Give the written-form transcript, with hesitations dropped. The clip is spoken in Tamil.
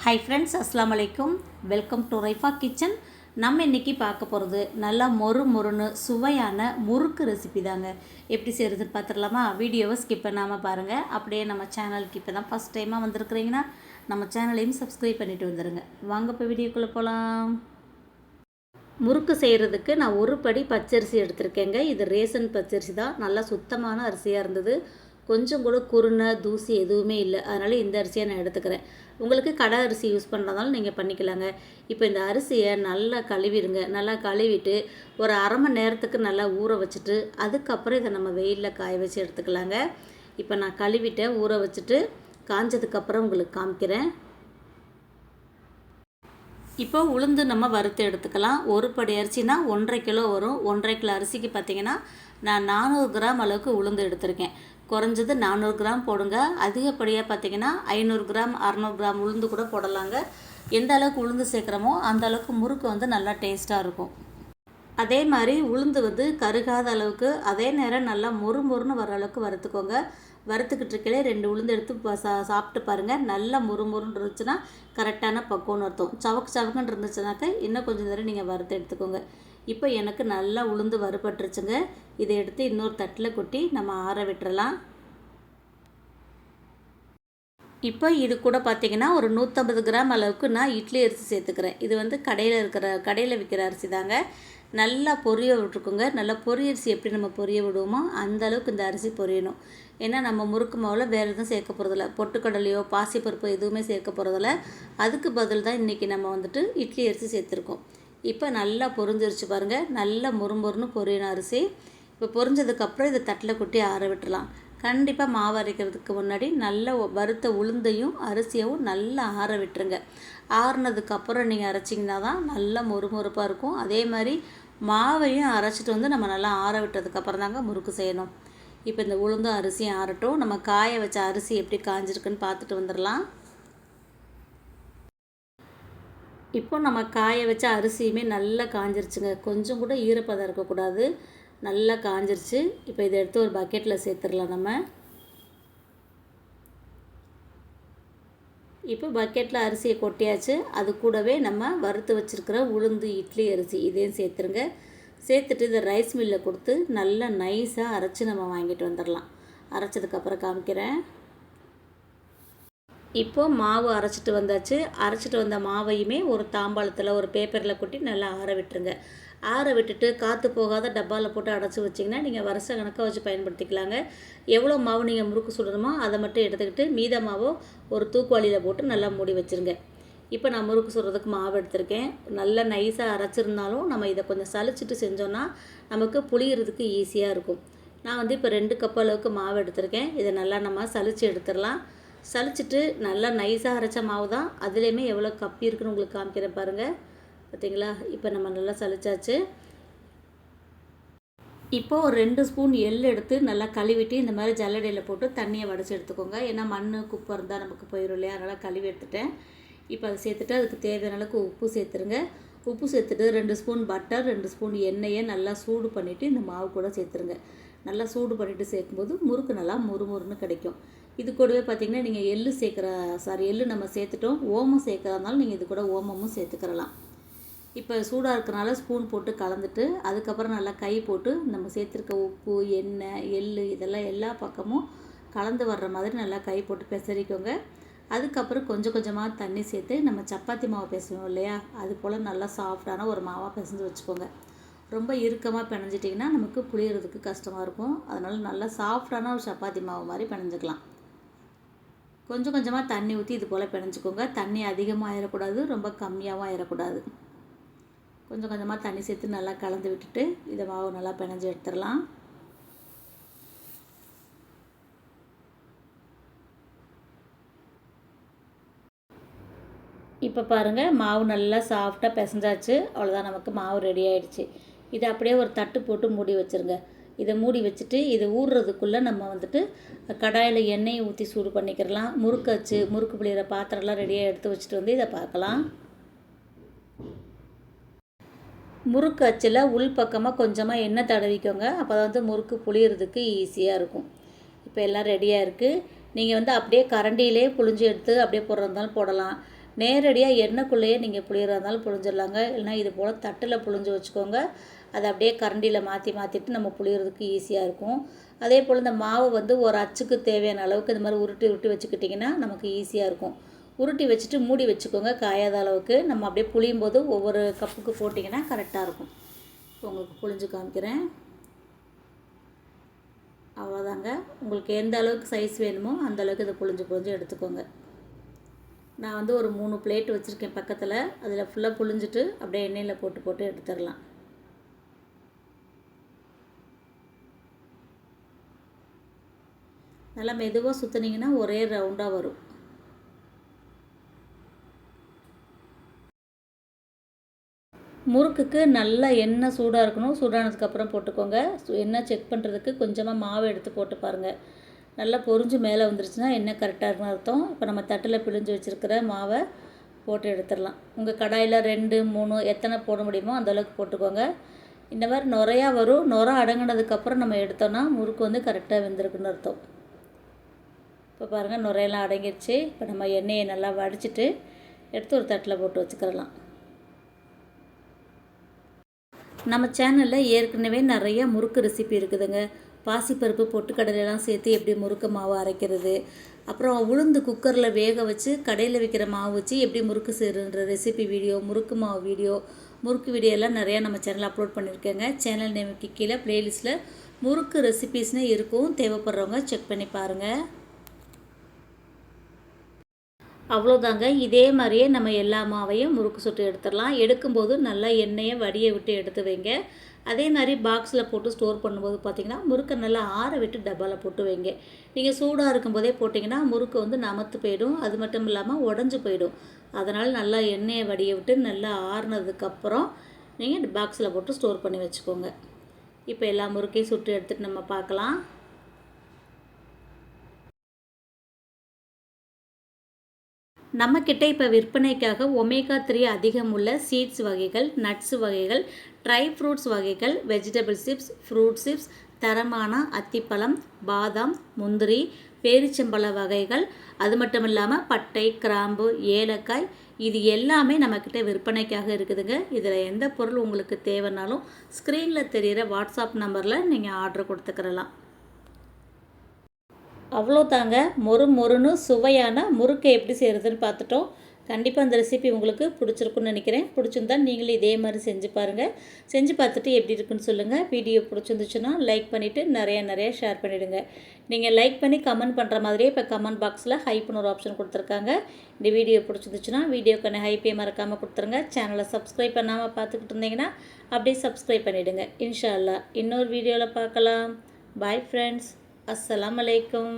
ஹாய் ஃப்ரெண்ட்ஸ், அஸ்ஸலாமு அலைக்கும். Welcome to Raifa kitchen. நம்ம இன்றைக்கி பார்க்க போகிறது நல்லா மொறுன்னு சுவையான முறுக்கு ரெசிபி தாங்க. எப்படி செய்கிறதுன்னு பார்த்துடலாமா? வீடியோவை ஸ்கிப் பண்ணாமல் பாருங்கள். அப்படியே நம்ம சேனலுக்கு இப்போ தான் ஃபஸ்ட் டைமாக வந்திருக்கிறீங்கன்னா நம்ம சேனலையும் சப்ஸ்கிரைப் பண்ணிவிட்டு வந்துடுங்க. வாங்க இப்போ வீடியோக்குள்ளே போகலாம். முறுக்கு செய்கிறதுக்கு நான் ஒரு படி பச்சரிசி எடுத்திருக்கேங்க. இது ரேஷன் பச்சரிசி தான். நல்லா சுத்தமான அரிசியாக இருந்தது. கொஞ்சம் கூட குருணை தூசி எதுவுமே இல்லை. அதனால் இந்த அரிசியை நான் எடுத்துக்கிறேன். உங்களுக்கு கடை அரிசி யூஸ் பண்ணுறதாலும் நீங்கள் பண்ணிக்கலாங்க. இப்போ இந்த அரிசியை நல்லா கழுவிடுங்க. நல்லா கழுவிட்டு ஒரு அரை மணி நேரத்துக்கு நல்லா ஊற வச்சுட்டு அதுக்கப்புறம் இதை நம்ம வெயிலில் காய வச்சு எடுத்துக்கலாங்க. இப்போ நான் கழுவிட்டேன், ஊற வச்சுட்டு காஞ்சதுக்கப்புறம் உங்களுக்கு காமிக்கிறேன். இப்போ உளுந்து நம்ம வறுத்து எடுத்துக்கலாம். ஒரு படி அரிசினா 1.5 கிலோ வரும். 1.5 கிலோ அரிசிக்கு பார்த்திங்கன்னா நான் 400 கிராம் அளவுக்கு உளுந்து எடுத்திருக்கேன். குறைஞ்சது 400 கிராம் போடுங்க. அதிகப்படியாக பார்த்திங்கன்னா 500 கிராம் 600 கிராம் உளுந்து கூட போடலாங்க. எந்த அளவுக்கு உளுந்து சேர்க்குறோமோ அந்த அளவுக்கு முறுக்கு வந்து நல்லா டேஸ்ட்டாக இருக்கும். அதே மாதிரி உளுந்து கருகாத அளவுக்கு அதே நேரம் நல்லா மொறுன்னு வர அளவுக்கு வறுத்துக்கோங்க. வறுத்துக்கிட்டு இருக்கலே 2 உளுந்து எடுத்து சாப்பிட்டு பாருங்கள். நல்லா மொறுன்னு இருந்துச்சுன்னா கரெக்டான பக்குவம்னு அர்த்தம். சவக்குன்னு இருந்துச்சுனாக்கா இன்னும் கொஞ்சம் நேரம் நீங்கள் வறுத்து எடுத்துக்கோங்க. இப்போ எனக்கு நல்லா உளுந்து வறுபட்டுருச்சுங்க. இதை எடுத்து இன்னொரு தட்டில் கொட்டி நம்ம ஆற விட்டுறலாம். இப்போ இது கூட பார்த்திங்கன்னா ஒரு 150 கிராம் அளவுக்கு நான் இட்லி அரிசி சேர்த்துக்கிறேன். இது கடையில் விற்கிற அரிசி தாங்க. நல்லா பொரிய விட்டுருக்குங்க. நல்லா பொரியரிசி எப்படி நம்ம பொரிய விடுவோமோ அந்த அளவுக்கு இந்த அரிசி பொரியணும். ஏன்னா நம்ம முறுக்கு மாவில் வேறு எதுவும் சேர்க்க போகிறதில்ல. பொட்டுக்கடலையோ பாசிப்பருப்போ எதுவுமே சேர்க்க போகிறதில்ல. அதுக்கு பதில் தான் இன்றைக்கி நம்ம இட்லி அரிசி சேர்த்துருக்கோம். இப்போ நல்லா பொரிஞ்சிருச்சு பாருங்கள். நல்லா மொறுன்னு பொரியணும் அரிசி. இப்போ பொரிஞ்சதுக்கப்புறம் இதை தட்டில் கொட்டி ஆற விட்டுடலாம். கண்டிப்பாக மாவு அரைக்கிறதுக்கு முன்னாடி நல்ல வறுத்த உளுந்தையும் அரிசியவும் நல்லா ஆற விட்டுருங்க. ஆறுனதுக்கப்புறம் நீங்கள் அரைச்சிங்கன்னா தான் நல்லா மொறுப்பாக இருக்கும். அதே மாதிரி மாவையும் அரைச்சிட்டு நம்ம நல்லா ஆற விட்டதுக்கப்புறம் தாங்க முறுக்கு செய்யணும். இப்போ இந்த உளுந்தும் அரிசியும் ஆறட்டும். நம்ம காய வச்ச அரிசி எப்படி காஞ்சிருக்குன்னு பார்த்துட்டு வந்துடலாம். இப்போ நம்ம காய வச்ச அரிசியுமே நல்லா காஞ்சிருச்சுங்க. கொஞ்சம் கூட ஈரப்பதம் இருக்கக்கூடாது. நல்லா காஞ்சிருச்சு. இப்போ இதை எடுத்து ஒரு பக்கெட்டில் சேர்த்துடலாம் நம்ம. இப்போ பக்கெட்டில் அரிசியை கொட்டியாச்சு. அது கூடவே நம்ம வறுத்து வச்சுருக்கிற உளுந்து இட்லி அரிசி இதையும் சேர்த்துருங்க. சேர்த்துட்டு இதை ரைஸ் மில்லில் கொடுத்து நல்லா நைஸாக அரைச்சி நம்ம வாங்கிட்டு வந்துடலாம். அரைச்சதுக்கப்புறம் காமிக்கிறேன். இப்போது மாவு அரைச்சிட்டு வந்தாச்சு. அரைச்சிட்டு வந்த மாவையுமே ஒரு தாம்பாளத்தில் ஒரு பேப்பரில் கொட்டி நல்லா ஆற விட்டுருங்க. ஆற விட்டுட்டு காற்று போகாத டப்பாவில் போட்டு அடைச்சி வச்சிங்கன்னா நீங்கள் வருஷ கணக்காக வச்சு பயன்படுத்திக்கலாங்க. எவ்வளோ மாவு நீங்கள் முறுக்கு சுடணுமோ அதை மட்டும் எடுத்துக்கிட்டு மீத மாவோ ஒரு தூக்குவாளியில் போட்டு நல்லா மூடி வச்சுருங்க. இப்போ நான் முறுக்கு சுடுறதுக்கு மாவு எடுத்திருக்கேன். நல்லா நைஸாக அரைச்சிருந்தாலும் நம்ம இதை கொஞ்சம் சலிச்சிட்டு செஞ்சோன்னா நமக்கு புளியறதுக்கு ஈஸியாக இருக்கும். நான் இப்போ 2 கப் அளவுக்கு மாவு எடுத்திருக்கேன். இதை நல்லா நம்ம சலித்து எடுத்துடலாம். சலிச்சிட்டு நல்லா நைஸாக அரைச்ச மாவு தான். அதுலேயுமே எவ்வளோ கப்பி இருக்குன்னு உங்களுக்கு காமிக்கிறேன் பாருங்கள். பார்த்தீங்களா? இப்போ நம்ம நல்லா சலிச்சாச்சு. இப்போது ஒரு 2 ஸ்பூன் எள் எடுத்து நல்லா கழுவிட்டு இந்த மாதிரி ஜல்லடையில் போட்டு தண்ணியை வடித்து எடுத்துக்கோங்க. ஏன்னா மண் குப்பை இருந்தால் நமக்கு போயிடும் இல்லையா? அதனால் கழுவி எடுத்துட்டேன். இப்போ அதை சேர்த்துட்டு அதுக்கு தேவையான அளவுக்கு உப்பு சேர்த்துருங்க. உப்பு சேர்த்துட்டு 2 ஸ்பூன் பட்டர் 2 ஸ்பூன் எண்ணெயை நல்லா சூடு பண்ணிவிட்டு இந்த மாவு கூட சேர்த்துருங்க. நல்லா சூடு பண்ணிவிட்டு சேர்க்கும்போது முறுக்கு நல்லா மொறுன்னு கிடைக்கும். இது கூடவே பார்த்திங்கன்னா நீங்கள் எள்ளு நம்ம சேர்த்துட்டோம். ஓமம் சேர்க்குறதுனால நீங்கள் இது கூட ஓமமும் சேர்த்துக்கிறலாம். இப்போ சூடாக இருக்கிறனால ஸ்பூன் போட்டு கலந்துட்டு அதுக்கப்புறம் நல்லா கை போட்டு நம்ம சேர்த்துருக்க உப்பு எண்ணெய் எள் இதெல்லாம் எல்லா பக்கமும் கலந்து வர்ற மாதிரி நல்லா கை போட்டு பெசரிக்கோங்க. அதுக்கப்புறம் கொஞ்சமாக தண்ணி சேர்த்து நம்ம சப்பாத்தி மாவு பிசைவோம் இல்லையா? அது போல் நல்லா சாஃப்டான ஒரு மாவாக பிசைஞ்சு வச்சுக்கோங்க. ரொம்ப இறுக்கமாக பிணைஞ்சிட்டிங்கன்னா நமக்கு புளியறதுக்கு கஷ்டமாக இருக்கும். அதனால் நல்லா சாஃப்டான ஒரு சப்பாத்தி மாவு மாதிரி பிணைஞ்சிக்கலாம். கொஞ்சமாக தண்ணி ஊற்றி இது போல் பிணைஞ்சிக்கோங்க. தண்ணி அதிகமாக ஆயிடக்கூடாது, ரொம்ப கம்மியாகவும் ஆயிடக்கூடாது. கொஞ்சமாக தண்ணி சேர்த்து நல்லா கலந்து விட்டுட்டு இதை மாவு நல்லா பிணைஞ்சி எடுத்துடலாம். இப்போ பாருங்கள், மாவு நல்லா சாஃப்டாக பிசைஞ்சாச்சு. அவ்வளோதான், நமக்கு மாவு ரெடி ஆகிடுச்சு. இதை அப்படியே ஒரு தட்டு போட்டு மூடி வச்சுருங்க. இதை மூடி வச்சுட்டு இது ஊறுறதுக்குள்ளே நம்ம கடாயில் எண்ணெயை ஊற்றி சூடு பண்ணிக்கிறலாம். முறுக்கு புளிகிற பாத்திரம்லாம் ரெடியாக எடுத்து வச்சுட்டு இதை பார்க்கலாம். முறுக்கு அச்சில் உள் பக்கமாக கொஞ்சமாக எண்ணெய் தடவிக்கோங்க. அப்போ தான் முறுக்கு புளியறதுக்கு ஈஸியாக இருக்கும். இப்போ எல்லாம் ரெடியாக இருக்குது. நீங்கள் அப்படியே கரண்டியிலே புழிஞ்சு எடுத்து அப்படியே போடுறதாலும் போடலாம். நேரடியாக எண்ணெய்க்குள்ளேயே நீங்கள் புளியறா இருந்தாலும் புளிஞ்சிடலாங்க. இல்லைனா இது போல் தட்டில் புளிஞ்சு வச்சுக்கோங்க. அதை அப்படியே கரண்டியில் மாற்றிட்டு நம்ம புளியறதுக்கு ஈஸியாக இருக்கும். அதே போல் இந்த மாவு வந்து ஒரு அச்சுக்கு தேவையான அளவுக்கு இந்த மாதிரி உருட்டி வச்சுக்கிட்டிங்கன்னா நமக்கு ஈஸியாக இருக்கும். உருட்டி வச்சுட்டு மூடி வச்சுக்கோங்க காயாத அளவுக்கு. நம்ம அப்படியே புளியும் போது ஒவ்வொரு கப்புக்கு போட்டிங்கன்னா கரெக்டாக இருக்கும். உங்களுக்கு புளிஞ்சு காமிக்கிறேன். அவ்வளோதாங்க. உங்களுக்கு எந்த அளவுக்கு சைஸ் வேணுமோ அந்த அளவுக்கு இதை புளிஞ்சு எடுத்துக்கோங்க. நான் வந்து ஒரு 3 பிளேட் வச்சுருக்கேன் பக்கத்தில். அதில் ஃபுல்லாக புளிஞ்சிட்டு அப்படியே எண்ணெயில் போட்டு எடுத்துடலாம். நல்லா மெதுவாக சுற்றுனீங்கன்னா ஒரே ரவுண்டாக வரும். முறுக்குக்கு நல்லா எண்ணெய் சூடாக இருக்கணும். சூடானதுக்கப்புறம் போட்டுக்கோங்க. எண்ணெய் செக் பண்ணுறதுக்கு கொஞ்சமாக மாவு எடுத்து போட்டு பாருங்கள். நல்லா பொரிஞ்சு மேலே வந்துருச்சுன்னா எண்ணெய் கரெக்டாக இருக்குன்னு அர்த்தம். இப்போ நம்ம தட்டில் பிழிஞ்சு வச்சுருக்கிற மாவை போட்டு எடுத்துடலாம். உங்கள் கடாயில் 2, 3 எத்தனை போட முடியுமோ அந்தளவுக்கு போட்டுக்கோங்க. இந்த மாதிரி நுரையா வரும். நுரை அடங்கினதுக்கப்புறம் நம்ம எடுத்தோன்னா முறுக்கு வந்து கரெக்டாக வெந்திருக்குன்னு அர்த்தம். இப்போ பாருங்கள் நுரையெல்லாம் அடங்கிடுச்சு. இப்போ நம்ம எண்ணெயை நல்லா வடிச்சிட்டு எடுத்து ஒரு தட்டில் போட்டு வச்சுக்கிறலாம். நம்ம சேனலில் ஏற்கனவே நிறைய முறுக்கு ரெசிபி இருக்குதுங்க. பாசிப்பருப்பு பொட்டுக்கடலையெல்லாம் சேர்த்து எப்படி முறுக்கு மாவு அரைக்கிறது, அப்புறம் உளுந்து குக்கரில் வேக வச்சு கடையில் விற்கிற மாவு வச்சு எப்படி முறுக்கு செய்கிற ரெசிபி வீடியோ, முறுக்கு மாவு வீடியோ, முறுக்கு வீடியோ எல்லாம் நிறையா நம்ம சேனலில் அப்லோட் பண்ணியிருக்கேங்க. சேனல் நேமுக்கு கீழே ப்ளேலிஸ்ட்டில் முறுக்கு ரெசிபீஸ்னு இருக்கும். தேவைப்படுறவங்க செக் பண்ணி பாருங்கள். அவ்வளோதாங்க. இதே மாதிரியே நம்ம எல்லா மாவையும் முறுக்கு சுட்டு எடுத்துடலாம். எடுக்கும்போது நல்லா எண்ணெயை வடியை விட்டு எடுத்து வைங்க. அதே மாதிரி பாக்ஸில் போட்டு ஸ்டோர் பண்ணும்போது பார்த்திங்கன்னா முறுக்கை நல்லா ஆற விட்டு டப்பாவில் போட்டு வைங்க. நீங்கள் சூடாக இருக்கும்போதே போட்டிங்கன்னா முறுக்கு வந்து நமத்து போயிடும். அது மட்டும் இல்லாமல் உடஞ்சி போயிடும். அதனால் நல்லா எண்ணெயை வடியை விட்டு நல்லா ஆறுனதுக்கப்புறம் நீங்கள் பாக்ஸில் போட்டு ஸ்டோர் பண்ணி வச்சுக்கோங்க. இப்போ எல்லா முறுக்கையும் சுட்டு எடுத்துகிட்டு நம்ம பார்க்கலாம். நம்மக்கிட்ட இப்போ விற்பனைக்காக ஒமேகா 3 அதிகம் உள்ள சீட்ஸ் வகைகள், நட்ஸ் வகைகள், ட்ரை ஃப்ரூட்ஸ் வகைகள், வெஜிடபிள் சிப்ஸ், ஃப்ரூட் சிப்ஸ், தரமான அத்திப்பழம், பாதாம், முந்திரி, பேரிச்சம்பழ வகைகள், அது மட்டும் இல்லாமல் பட்டை, கிராம்பு, ஏலக்காய், இது எல்லாமே நம்மக்கிட்ட விற்பனைக்காக இருக்குதுங்க. இதில் எந்த பொருள் உங்களுக்கு தேவைன்னாலும் ஸ்க்ரீனில் தெரிகிற வாட்ஸ்அப் நம்பரில் நீங்கள் ஆர்டர் கொடுத்துக்கிறலாம். அவ்வளோதாங்க. மொறுன்னு சுவையான முறுக்கை எப்படி செய்கிறதுன்னு பார்த்துட்டோம். கண்டிப்பாக அந்த ரெசிபி உங்களுக்கு பிடிச்சிருக்குன்னு நினைக்கிறேன். பிடிச்சிருந்தா நீங்களும் இதே மாதிரி செஞ்சு பாருங்கள். செஞ்சு பார்த்துட்டு எப்படி இருக்குன்னு சொல்லுங்கள். வீடியோ பிடிச்சிருந்துச்சுன்னா லைக் பண்ணிவிட்டு நிறைய ஷேர் பண்ணிவிடுங்க. நீங்கள் லைக் பண்ணி கமெண்ட் பண்ணுற மாதிரியே இப்போ கமெண்ட் பாக்ஸில் ஹைப்னு ஒரு ஆப்ஷன் கொடுத்துருக்காங்க. இந்த வீடியோ பிடிச்சிருந்துச்சுன்னா வீடியோக்கான ஹைப்பே மறக்காமல் கொடுத்துருங்க. சேனலை சப்ஸ்கிரைப் பண்ணாமல் பார்த்துக்கிட்டு இருந்தீங்கன்னா அப்படியே சப்ஸ்கிரைப் பண்ணிவிடுங்க. இன்ஷா அல்லாஹ் இன்னொரு வீடியோவில் பார்க்கலாம். Bye friends. अस्सलाम वालेकुम।